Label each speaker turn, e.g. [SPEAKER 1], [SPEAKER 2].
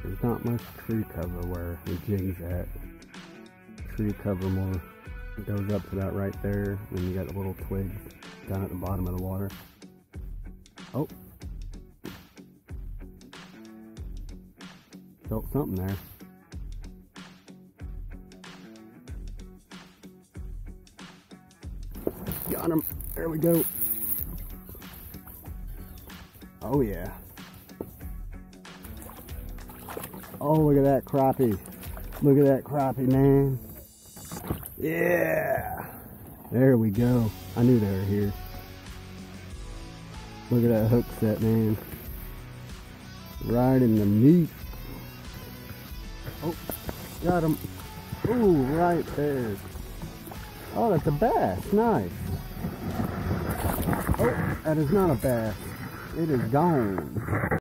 [SPEAKER 1] There's not much tree cover where the jig's at. Tree cover more goes up to that right there, and then you got the little twigs down at the bottom of the water. Oh, felt something there. Got him. There we go. Oh yeah. Oh, look at that crappie. Look at that crappie, man. Yeah. There we go. I knew they were here. Look at that hook set, man. Right in the meat. Oh, got him. Ooh, right there. Oh, that's a bass. Nice. Oh, that is not a bass. It is gone.